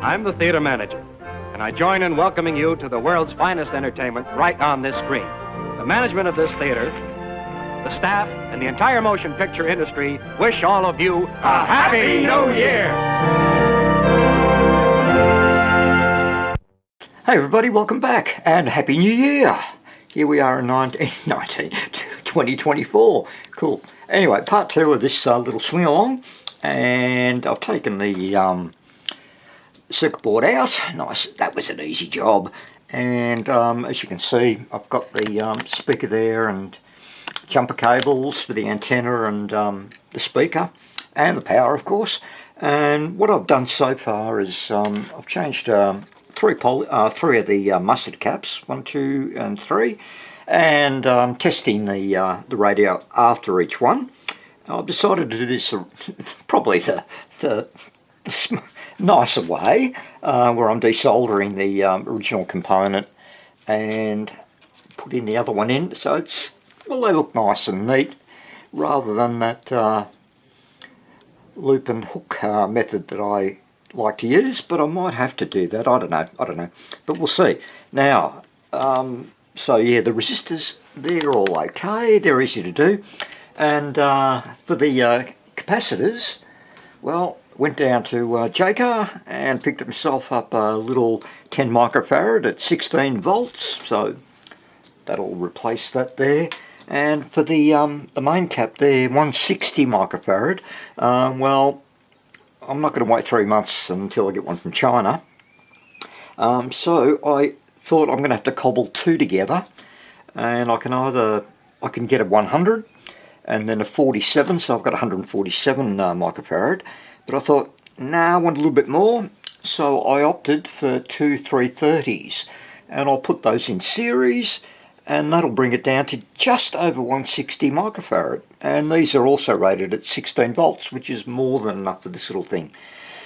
I'm the theater manager, and I join in welcoming you to the world's finest entertainment right on this screen. The management of this theater, the staff, and the entire motion picture industry wish all of you a Happy New Year! Hey everybody, welcome back, and Happy New Year! Here we are in 2024. Cool. Anyway, part two of this little swing-along, and I've taken the circuit board out. Nice, that was an easy job. And as you can see, I've got the speaker there and jumper cables for the antenna and the speaker and the power, of course. And what I've done so far is I've changed three of the mustard caps, 1, 2 and 3, and testing the radio after each one. I've decided to do this probably the nicer way, where I'm desoldering the original component and putting the other one in, so it's, well, they look nice and neat rather than that loop and hook method that I like to use. But I might have to do that, I don't know, but we'll see. Now so yeah, the resistors, they're all okay, they're easy to do. And for the capacitors, well, went down to Jaycar and picked myself up a little 10 microfarad at 16 volts, so that'll replace that there. And for the main cap there, 160 microfarad, well, I'm not going to wait 3 months until I get one from China, so I thought I'm going to have to cobble two together, and I can get a 100 and then a 47, so I've got 147 microfarad. But I thought, nah, I want a little bit more, so I opted for two 330s, and I'll put those in series, and that'll bring it down to just over 160 microfarad. And these are also rated at 16 volts, which is more than enough for this little thing.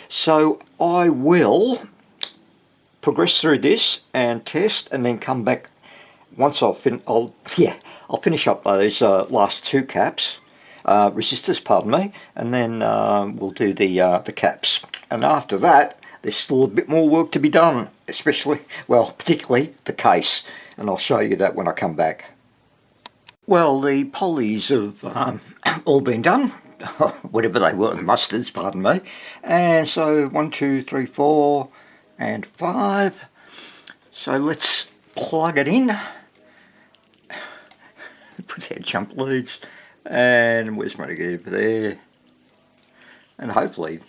So I will progress through this and test, and then come back once I'll finish up those last two caps. Resistors, pardon me, and then we'll do the caps. And after that, there's still a bit more work to be done, particularly the case, and I'll show you that when I come back. Well, the polys have all been done, whatever they were, the mustards, pardon me. And so 1, 2, 3, 4, and 5. So let's plug it in. Put our jump leads. And where's my negative there? And hopefully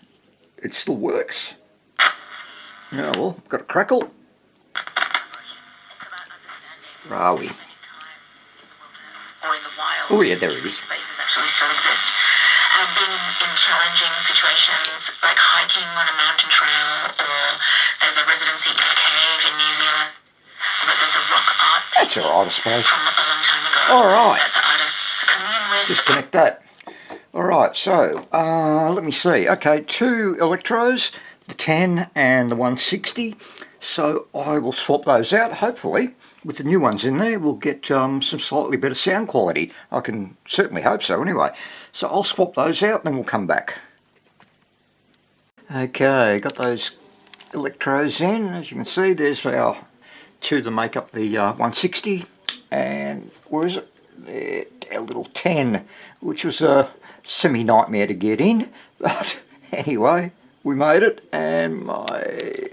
it still works. Oh, well, got a crackle. Where are we? Oh yeah, there it is. Spaces actually still exist. I've been in challenging situations like hiking on a mountain trail, or there's a residency in a cave in New Zealand. But there's a rock art That's alright, I suppose. from a long time ago. Alright. That the artists commune with. Disconnect that. Alright, so let me see. Okay, two electrodes, the 10 and the 160. So I will swap those out. Hopefully, with the new ones in there, we'll get some slightly better sound quality. I can certainly hope so anyway. So I'll swap those out and then we'll come back. Okay, got those electrodes in. As you can see, there's our two that make up the 160. And where is it? There, our little 10, which was a semi-nightmare to get in. But anyway, we made it, and my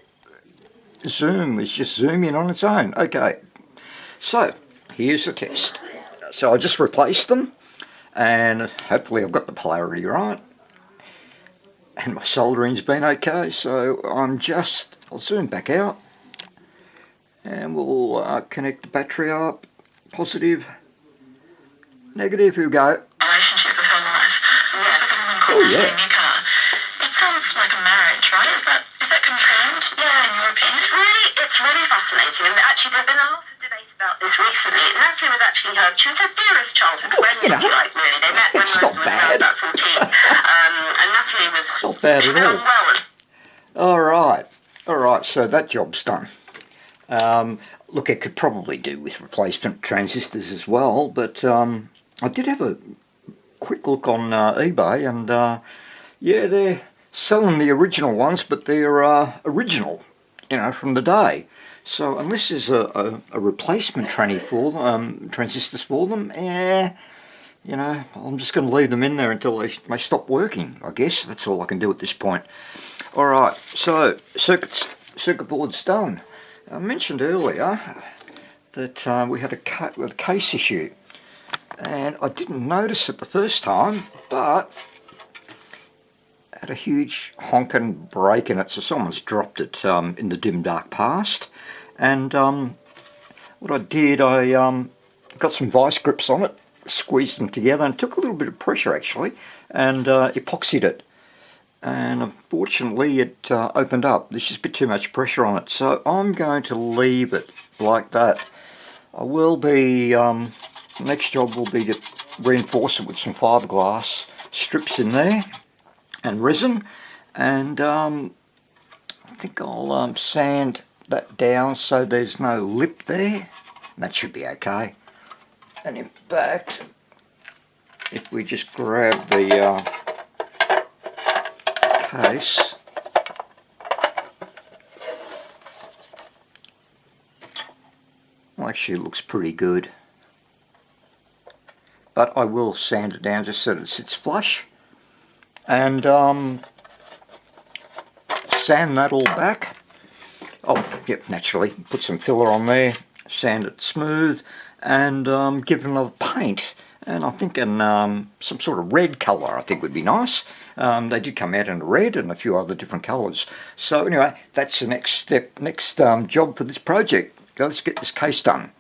zoom is just zooming on its own. Okay, so here's the test. So I just replaced them, and hopefully I've got the polarity right, and my soldering's been okay. So I'll zoom back out, and we'll connect the battery up. Positive, negative, here we go. Relationship with her life. Oh yeah. New car. It sounds like a marriage, right? Is that confirmed? Yeah, in your opinion? It's really fascinating, and actually there's been a lot of debate about this recently. Nancy was actually she was her dearest childhood friend, if you like, really. They met when Rose was around about 14. And Natalie was... Not bad at all. Well. Alright, so that job's done. Look, it could probably do with replacement transistors as well, but I did have a quick look on eBay, and yeah, selling the original ones, but they're original, you know, from the day. So unless there's a replacement transistors for them, you know, I'm just going to leave them in there until they stop working. I guess that's all I can do at this point. All right, so circuit board's done. I mentioned earlier that we had a case issue, and I didn't notice it the first time, but had a huge honking break in it, so someone's dropped it in the dim dark past. And what I did, I got some vice grips on it, squeezed them together, and took a little bit of pressure actually, and epoxied it. And unfortunately it opened up. There's just a bit too much pressure on it, so I'm going to leave it like that. I will be, next job will be to reinforce it with some fiberglass strips in there and resin, and I think I'll sand that down so there's no lip there. That should be okay. And in fact, if we just grab the case, well, actually it looks pretty good, but I will sand it down just so that it sits flush, and sand that all back. Oh, yep, naturally, put some filler on there, sand it smooth, and give it another paint. And I think in some sort of red colour I think would be nice. They did come out in red and a few other different colours. So anyway, that's the next step, next job for this project. Let's get this case done.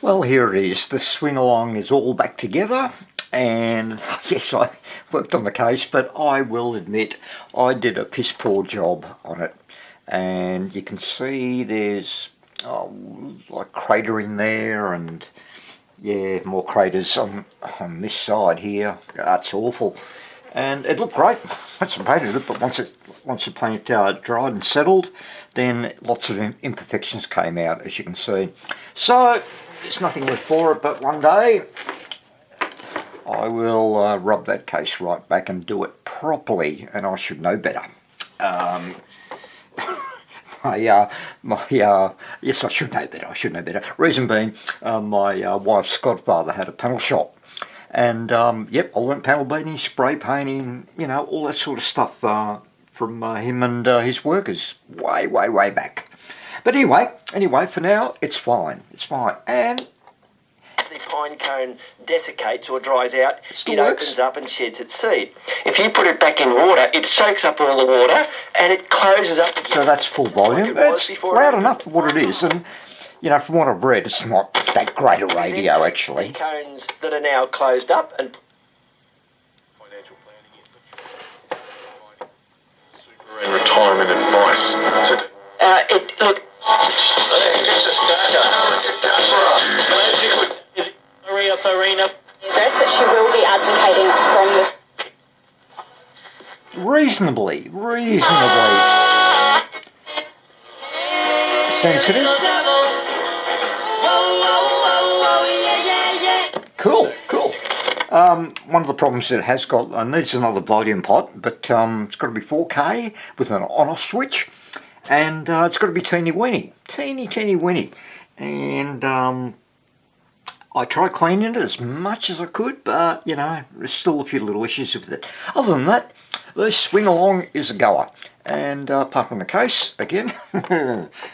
Well, here it is. The Swingalong is all back together, and yes, I worked on the case, but I will admit I did a piss poor job on it. And you can see there's like cratering there, and yeah, more craters on this side here. That's awful. And it looked great once I painted it, but once the paint dried and settled, then lots of imperfections came out, as you can see. So there's nothing left for it, but one day I will rub that case right back and do it properly, and I should know better. yes, I should know better. I should know better. Reason being, my wife's godfather had a panel shop, and yep, I learnt panel beating, spray painting, you know, all that sort of stuff from him and his workers way back. But anyway, for now, it's fine. It's fine, and the pine cone desiccates or dries out, Still it works. opens up and sheds its seed. If you put it back in water, it soaks up all the water and it closes up. so that's full volume. Like it was It's before loud it enough for what it is, and you know, from what I've read, it's not that great a radio actually. The cones that are now closed up and Financial planning and retirement advice. So look. Stress that she will be advocating from the Reasonably sensitive. Cool. One of the problems that it has got, needs another volume pot, but it's got to be 4K with an on-off switch, and it's got to be teeny weeny, and I tried cleaning it as much as I could, but you know, there's still a few little issues with it. Other than that, the Swingalong is a goer. And apart from the case, again,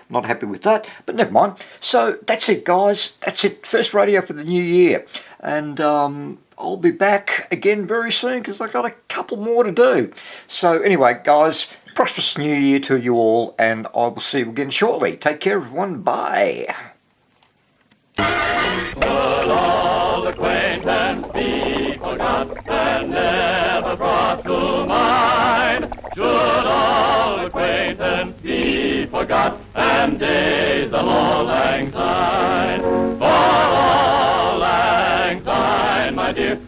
not happy with that, but never mind. So that's it, guys. That's it. First radio for the new year. And I'll be back again very soon because I've got a couple more to do. So anyway, guys, prosperous new year to you all, and I will see you again shortly. Take care, everyone. Bye. Old acquaintance be forgot and never brought to mind. Should old acquaintance be forgot and days of auld lang syne. For auld lang syne, my dear,